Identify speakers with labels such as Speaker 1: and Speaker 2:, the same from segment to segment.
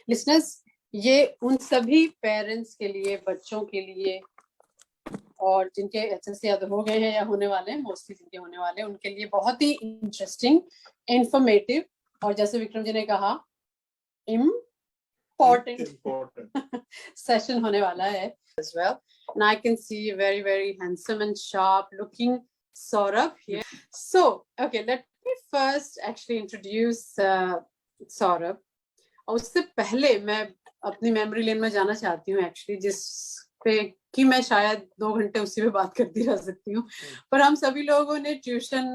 Speaker 1: Listeners, ये उन सभी पेरेंट्स के लिए, बच्चों के लिए, और जिनके एचएससी हो गए हैं या होने वाले हैं, मोस्टली जिनके होने वाले हैं, उनके लिए बहुत ही इंटरेस्टिंग, इंफॉर्मेटिव और जैसे विक्रम जी ने कहा important session होने वाला है as well. And I can see a very, very handsome and sharp looking Saurabh here. So, okay, let me first actually introduce Saurabh. और उससे पहले मैं अपनी मेमोरी लेन में जाना चाहती हूँ एक्चुअली, जिस पे कि मैं शायद 2 घंटे उसी पे बात करती रह सकती हूँ, पर हम सभी लोगों ने ट्यूशन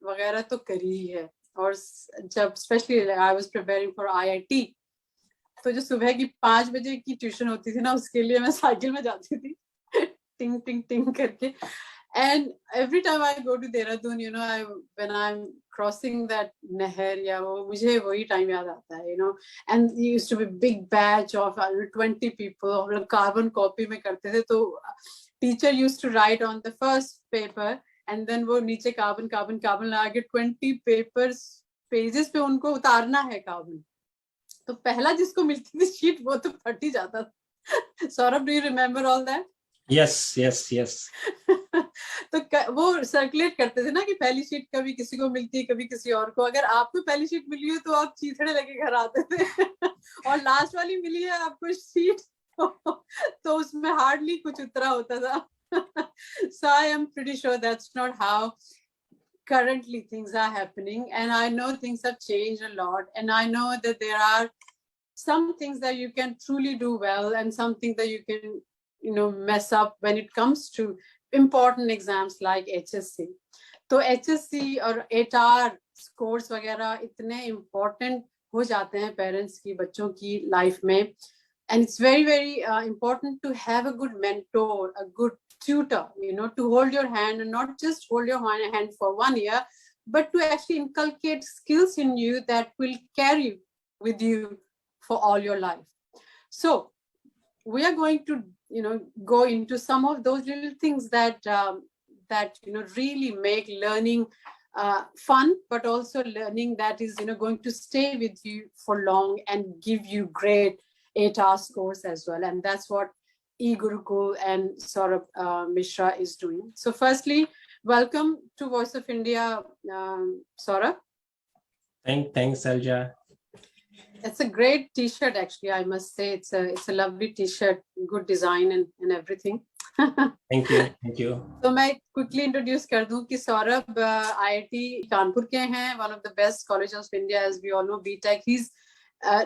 Speaker 1: वगैरह तो करी ही है। और जब specially I was preparing for IIT, तो जो सुबह की 5 बजे की ट्यूशन होती थी ना, उसके लिए मैं साइकिल में जाती थी टिंग टिंग टिंग करके। And every time I go to Dehradun, you know, when I'm crossing that नहर, या वो मुझे वही टाइम याद आता है, you know, and it used to be big batch of 20 people, हम लोग कार्बन कॉपी में करते थे, तो teacher used to write on the first paper and then वो नीचे कार्बन कार्बन कार्बन लगा के 20 पेजेस पे उनको उतारना है कार्बन। तो पहला जिसको मिलती थी शीट वो तो फट ही जाता था। Saurabh, do you remember all that?
Speaker 2: Yes.
Speaker 1: तो वो सर्कुलेट करते थे ना कि पहली शीट कभी किसी को मिलती है, कभी किसी और को। अगर आपको पहली शीट मिली हो तो आप चीथड़े लेके घर आते थे और लास्ट वाली मिली है आपको शीट तो उसमें हार्डली कुछ उतरा होता था। So I am pretty sure that's not how currently things are happening, and I know things have changed a lot, and I know that there are some things that you can truly do well and something that you can, you know, mess up when it comes to important exams like HSC. तो HSC और 8R scores वगैरह इतने important हो जाते हैं parents की, बच्चों की लाइफ में, and it's very, very important to have a good mentor, a good tutor, you know, to hold your hand, and not just hold your hand for 1 year, but to actually inculcate skills in you that will carry with you for all your life. So we are going to, you know, go into some of those little things that that, you know, really make learning fun, but also learning that is, you know, going to stay with you for long and give you great 8R scores as well. And that's what eGurukul and Saurabh Mishra is doing. So firstly, welcome to Voice of India, Saurabh.
Speaker 2: Thanks, Shailja.
Speaker 1: It's a great t-shirt, actually, I must say. It's a lovely t-shirt, good design and everything.
Speaker 2: Thank you.
Speaker 1: तो मैं quickly introduce कर दूं कि Saurabh IIT Kanpur के हैं, one of the best colleges of India, as we all know, BTech. He's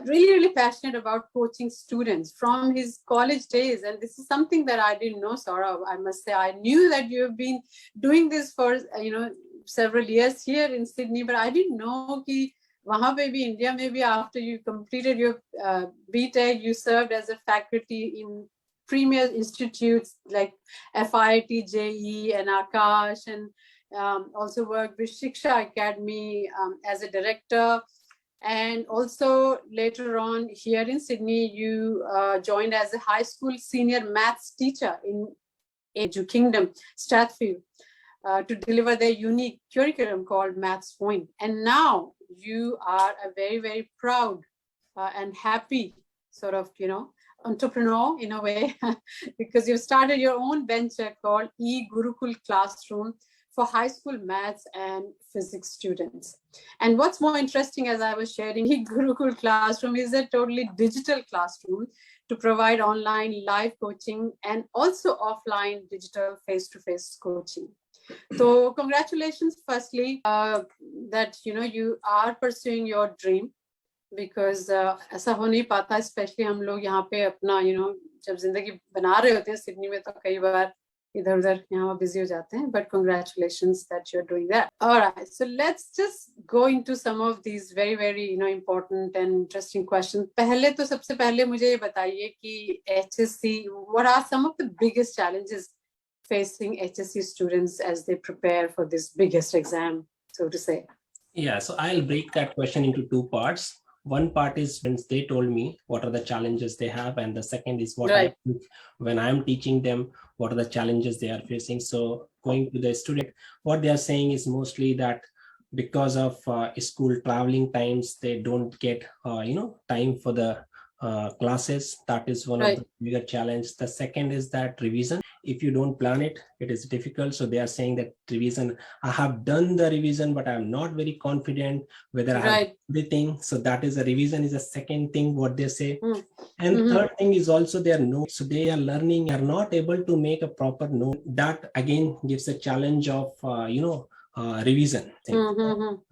Speaker 1: really passionate about coaching students from his college days, and this is something that I didn't know, Saurabh. I must say, I knew that you have been doing this for, you know, several years here in Sydney, but I didn't know कि वहाँ पे भी, India में भी, after you completed your BTech, you served as a faculty in premier institutes like FIT, JE, and Akash, and also worked with Shiksha Academy as a director. And also later on here in Sydney, you joined as a high school senior maths teacher in Edu Kingdom, Strathfield, to deliver their unique curriculum called Maths Point. And now you are a very, very proud and happy sort of, you know, entrepreneur in a way, because you've started your own venture called eGurukul Classroom for high school maths and physics students. And what's more interesting, as I was sharing, eGurukul Classroom is a totally digital classroom to provide online live coaching and also offline digital face-to-face coaching. So congratulations, firstly, that, you know, you are pursuing your dream, because ऐसा हो नहीं पाता, especially हम लोग यहाँ पे अपना, you know, जब जिंदगी बना रहे होते हैं सिडनी में, तो कई बार इधर उधर यहाँ बिजी हो जाते हैं. But congratulations that you're doing that. All right, so let's just go into some of these very, very, you know, important and interesting questions. पहले तो सबसे पहले मुझे ये बताइए कि HSC, what are some of the biggest challenges facing HSC students as they prepare for this biggest exam, so to say?
Speaker 2: Yeah, so I'll break that question into 2 parts. One part is when they told me what are the challenges they have, and the second is what I think when I'm teaching them, what are the challenges they are facing. So going to the student, what they are saying is mostly that because of school traveling times, they don't get you know, time for the classes. That is one of the bigger challenge. The second is that revision. If you don't plan it, it is difficult. So they are saying that revision, I have done the revision, but I'm not very confident whether I have everything. So that is a revision is a second thing what they say. And third thing is also their notes. So they are learning, are not able to make a proper note. That again gives a challenge of, revision.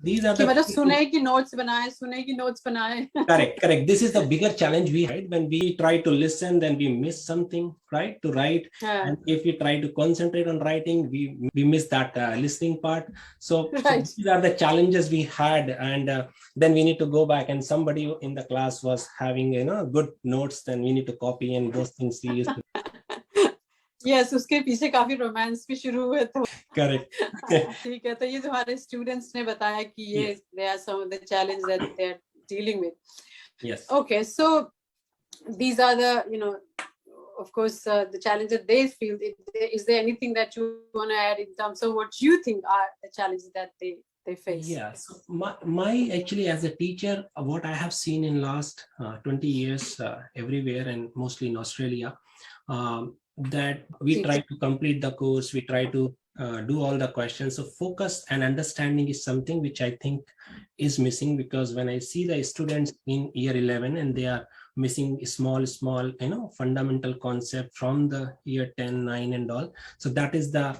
Speaker 2: These are the
Speaker 1: notes बनाए.
Speaker 2: Correct. This is the bigger challenge we had when we try to listen, then we miss something, right? To write, and if we try to concentrate on writing, we miss that listening part. So these are the challenges we had, and then we need to go back. And somebody in the class was having good notes, then we need to copy, and those things we used to.
Speaker 1: Yes, उसके पीछे काफी romance भी शुरू हुए थे.
Speaker 2: Correct.
Speaker 1: ठीक है, तो ये तुम्हारे स्टूडेंट्स ने बताया कि ये there are some of the challenges that they are dealing with.
Speaker 2: Yes.
Speaker 1: Okay, so these are the of course the challenges they feel. Is there anything that you want to add in terms of what you think are the challenges that they face?
Speaker 2: Yeah, so my actually as a teacher, what I have seen in last 20 years everywhere and mostly in Australia, that we try to complete the course, we try to do all the questions. So focus and understanding is something which I think is missing, because when I see the students in year 11 and they are missing small fundamental concept from the year 10, 9 and all. So that is the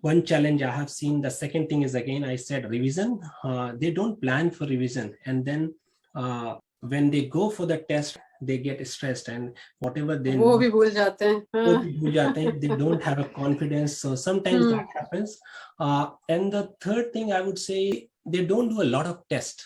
Speaker 2: one challenge I have seen. The second thing is, again, I said revision. They don't plan for revision, and then when they go for the test, they get stressed, and whatever they know,
Speaker 1: वो भी भूल जाते हैं.
Speaker 2: they don't have a confidence. So sometimes that happens. And the third thing I would say, they don't do a lot of tests.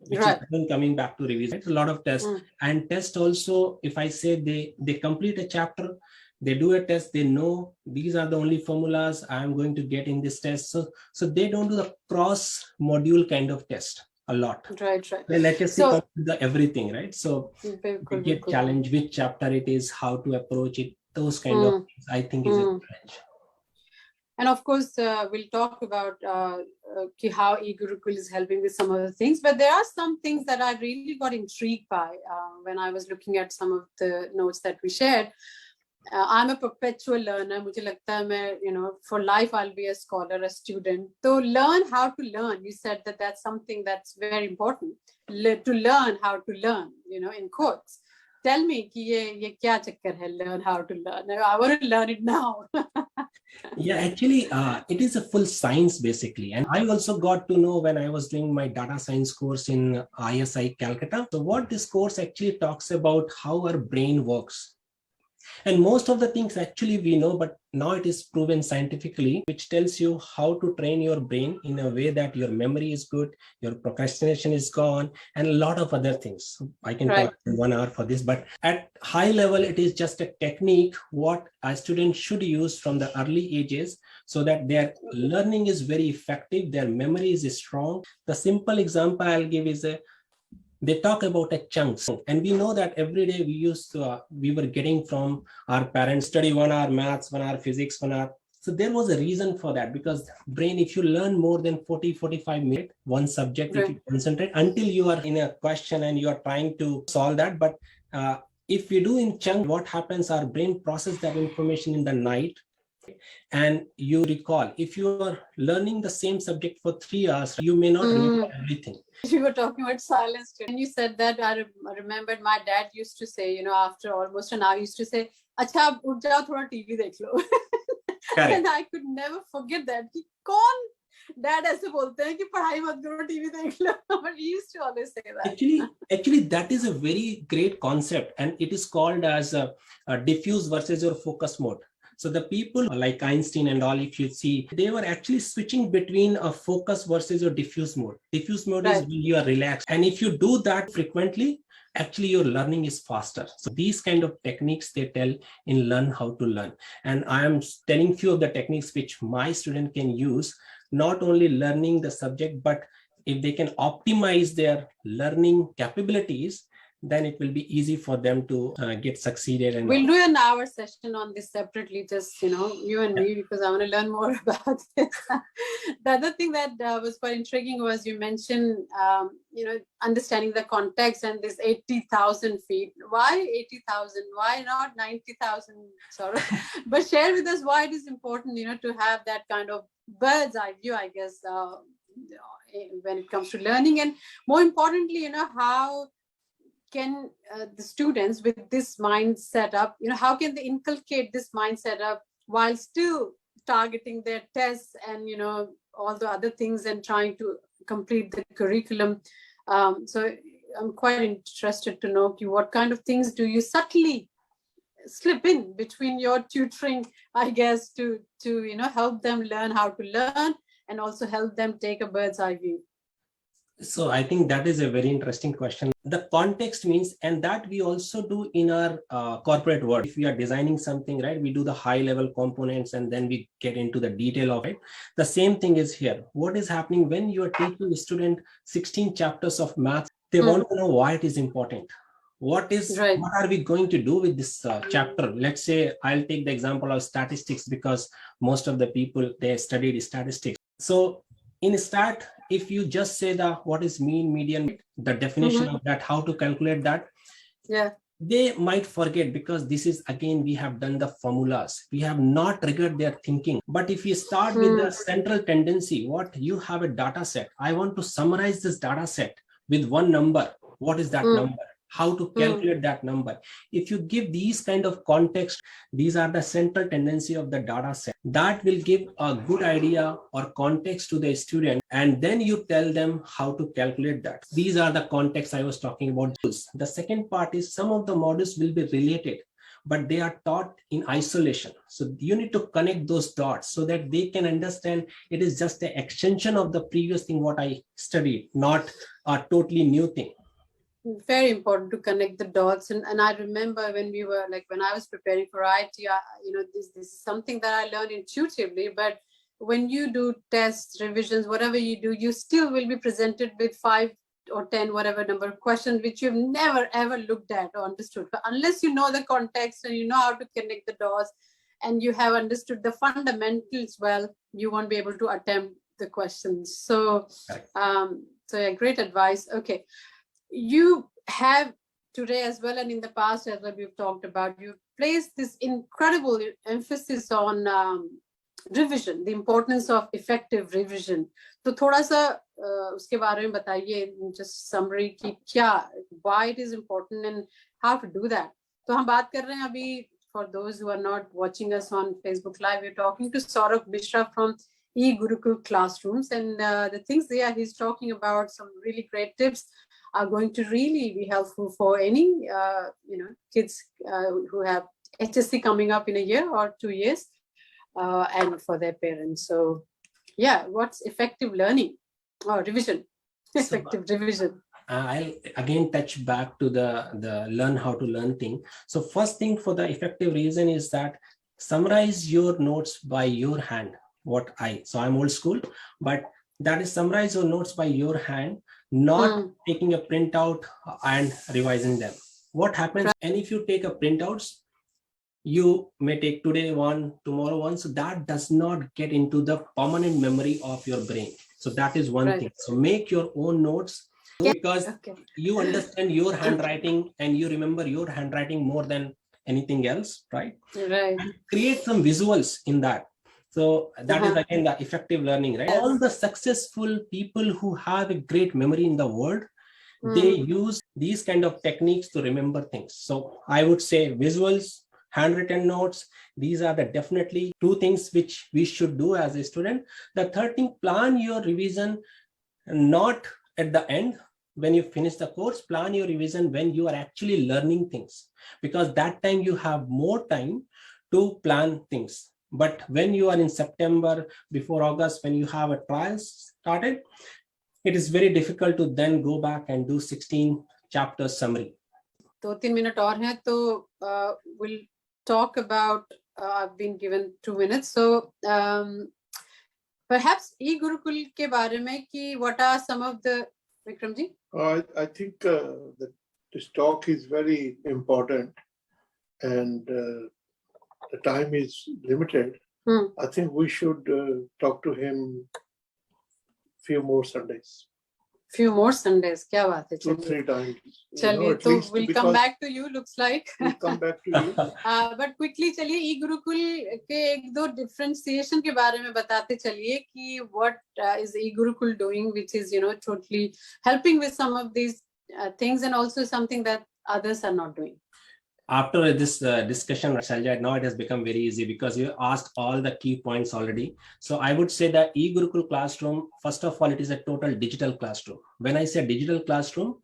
Speaker 2: Which is coming back to revision. It's a lot of tests. And test also, if I say they complete a chapter, they do a test, they know these are the only formulas I'm going to get in this test. So they don't do the cross module kind of test a lot.
Speaker 1: Right.
Speaker 2: They let us see the everything, right? So we get challenged which chapter it is, how to approach it, those kind of things, I think is a challenge.
Speaker 1: And of course, we'll talk about how eGurukul is helping with some of the things. But there are some things that I really got intrigued by when I was looking at some of the notes that we shared. I'm a perpetual learner. मुझे लगता है मैं, for life I'll be a scholar, a student. So learn how to learn. You said that that's something that's very important. To learn how to learn, in quotes. Tell me कि ये क्या चक्कर है, learn how to learn. I want to learn it now.
Speaker 2: Yeah, actually, it is a full science basically. And I also got to know when I was doing my data science course in ISI Calcutta. So what this course actually talks about, how our brain works. And most of the things actually we know, but now it is proven scientifically, which tells you how to train your brain in a way that your memory is good, your procrastination is gone, and a lot of other things. I can talk in 1 hour for this, but at high level, it is just a technique what a student should use from the early ages so that their learning is very effective, their memory is strong. The simple example I'll give is they talk about a chunks, and we know that every day we were getting from our parents, study 1 hour maths, 1 hour physics, 1 hour. So there was a reason for that, because brain, if you learn more than 40-45 minutes, one subject, if you concentrate until you are in a question and you are trying to solve that. But if we do in chunk, what happens, our brain process that information in the night, and you recall. If you are learning the same subject for 3 hours, you may not remember everything.
Speaker 1: You were talking about silence. When you said that, I remembered my dad used to say, after almost an hour, he used to say, "Acha, ab uth jao, thoda TV dekh lo." And I could never forget that. Kaun dad aise bolte hain ki padhai mat karo, TV dekh lo. But he used to always say that.
Speaker 2: Actually, that is a very great concept, and it is called as a diffuse versus your focus mode. So the people like Einstein and all, if you see, they were actually switching between a focus versus a diffuse mode. Diffuse mode is when you are relaxed. And if you do that frequently, actually your learning is faster. So these kind of techniques they tell in Learn How to Learn. And I am telling few of the techniques which my student can use, not only learning the subject, but if they can optimize their learning capabilities, then it will be easy for them to get succeeded. And
Speaker 1: we'll do an hour session on this separately, just you and me, because I want to learn more about this. The other thing that was quite intriguing was you mentioned understanding the context and this 80,000 feet. Why 80,000? Why not 90,000? Sorry, but share with us why it is important to have that kind of bird's eye view, I guess, when it comes to learning, and more importantly, how can the students with this mindset up, how can they inculcate this mindset up while still targeting their tests and, all the other things and trying to complete the curriculum. So I'm quite interested to know what kind of things do you subtly slip in between your tutoring, I guess, to help them learn how to learn and also help them take a bird's eye view.
Speaker 2: So I think that is a very interesting question. The context means, and that we also do in our corporate world. If we are designing something, right, we do the high level components and then we get into the detail of it. The same thing is here. What is happening when you are teaching a student 16 chapters of math? They want to know why it is important. What are we going to do with this chapter? Let's say I'll take the example of statistics, because most of the people, they studied statistics. So in stat, if you just say what is mean, median, the definition of that, how to calculate that, they might forget, because this is, again, we have done the formulas. We have not triggered their thinking. But if you start with the central tendency, what you have a data set. I want to summarize this data set with one number. What is that number? How to calculate that number? If you give these kind of context, these are the central tendency of the data set. That will give a good idea or context to the student, and then you tell them how to calculate that. These are the contexts I was talking about. The second part is some of the modules will be related, but they are taught in isolation. So you need to connect those dots so that they can understand it is just an extension of the previous thing what I studied, not a totally new thing.
Speaker 1: Very important to connect the dots. And I remember when I was preparing for IT, this is something that I learned intuitively, but when you do tests, revisions, whatever you do, you still will be presented with 5 or 10, whatever number of questions, which you've never ever looked at or understood. But unless you know the context and you know how to connect the dots and you have understood the fundamentals well, you won't be able to attempt the questions. So, great advice. Okay. You have today as well, and in the past as well, we've talked about, you placed this incredible emphasis on revision, the importance of effective revision. तो थोड़ा सा उसके बारे में बताइए, just summary कि why it is important and how to do that. तो हम बात कर रहे हैं अभी, for those who are not watching us on Facebook Live, we're talking to Saurabh Mishra from eGurukul classrooms, and the things there he's talking about, some really great tips are going to really be helpful for any kids who have HSC coming up in a year or 2 years, and for their parents. So what's effective learning or revision? Effective revision.
Speaker 2: I'll again touch back to the learn how to learn thing. So first thing for the effective reason is that summarize your notes by your hand. So I'm old school, but that is summarize your notes by your hand, not taking a printout and revising them. What happens, and if you take a printouts, you may take today one, tomorrow one, so that does not get into the permanent memory of your brain. So that is one thing. So make your own notes, because you understand your handwriting and you remember your handwriting more than anything else, right? And create some visuals in that. So that is again the effective learning, right? All the successful people who have a great memory in the world, they use these kind of techniques to remember things. So I would say visuals, handwritten notes, these are the definitely 2 things which we should do as a student. The third thing, plan your revision not at the end when you finish the course, plan your revision when you are actually learning things, because that time you have more time to plan things. But when you are in September, before August, when you have a trial started, it is very difficult to then go back and do 16 chapters summary.
Speaker 1: 2-3 minutes और हैं, तो we'll talk about, I've been given 2 minutes. So perhaps eGurukul के बारे में कि what are some of the, Vikramji?
Speaker 3: I think the this talk is very important and the time is limited. I think we should talk to him few more Sundays.
Speaker 1: Few more Sundays. क्या बात है?
Speaker 3: 2-3 times.
Speaker 1: चलिए, तो we'll come back to you. Looks like.
Speaker 3: We'll come back to you.
Speaker 1: But quickly चलिए eGurukul के एक दो differentiation के बारे में बताते चलिए कि what is eGurukul doing, which is totally helping with some of these things and also something that others are not doing.
Speaker 2: After this discussion, Shailja, now it has become very easy because you asked all the key points already. So I would say that eGurukul classroom, first of all, it is a total digital classroom. When I say digital classroom,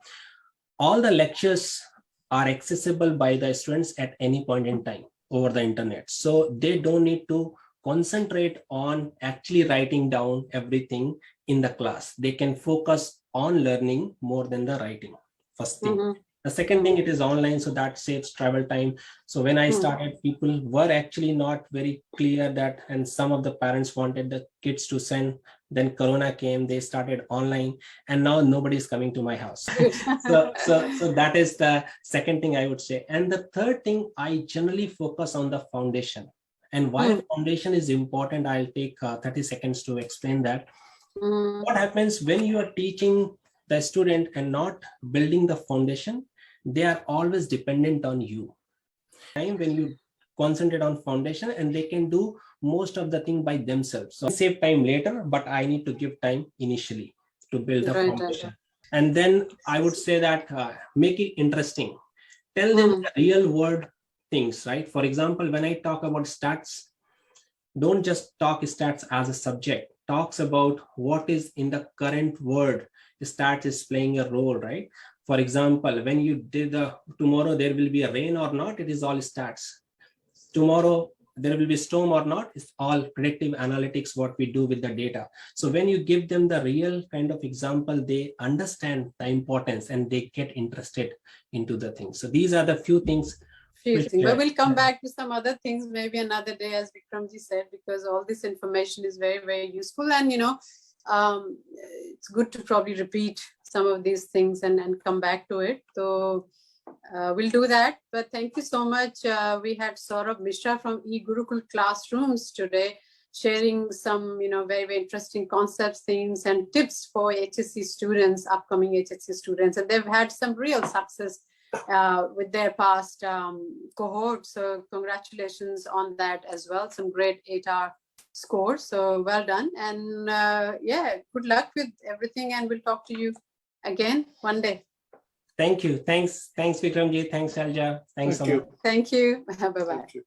Speaker 2: all the lectures are accessible by the students at any point in time over the internet. So they don't need to concentrate on actually writing down everything in the class. They can focus on learning more than the writing, first thing. The second thing, it is online, so that saves travel time. So when I started, people were actually not very clear that, and some of the parents wanted the kids to send. Then Corona came, they started online, and now nobody is coming to my house. so that is the second thing I would say. And the third thing, I generally focus on the foundation. And why foundation is important, I'll take 30 seconds to explain that. What happens when you are teaching the student and not building the foundation? They are always dependent on you. Time when you concentrate on foundation, and they can do most of the thing by themselves. So save time later, but I need to give time initially to build the foundation. And then I would say that make it interesting. Tell them the real world things, right? For example, when I talk about stats, don't just talk stats as a subject. Talks about what is in the current world. Stats is playing a role, right? For example, when you did tomorrow there will be a rain or not, it is all stats. Tomorrow there will be storm or not, it's all predictive analytics, what we do with the data. So when you give them the real kind of example, they understand the importance and they get interested into the things. So these are the few things.
Speaker 1: But we'll come back to some other things maybe another day, as Vikramji said, because all this information is very, very useful. And it's good to probably repeat some of these things and come back to it. So we'll do that. But thank you so much. We had Saurabh Mishra from eGurukul Classrooms today, sharing some very, very interesting concepts, things, and tips for HSC students, upcoming HSC students. And they've had some real success with their past cohorts. So congratulations on that as well. Some great 8R scores. So well done. And good luck with everything. And we'll talk to you again one day.
Speaker 2: Thank you. Thanks, Vikramji. Thanks, Shailja. Thanks so much.
Speaker 1: Thank you. Bye-bye.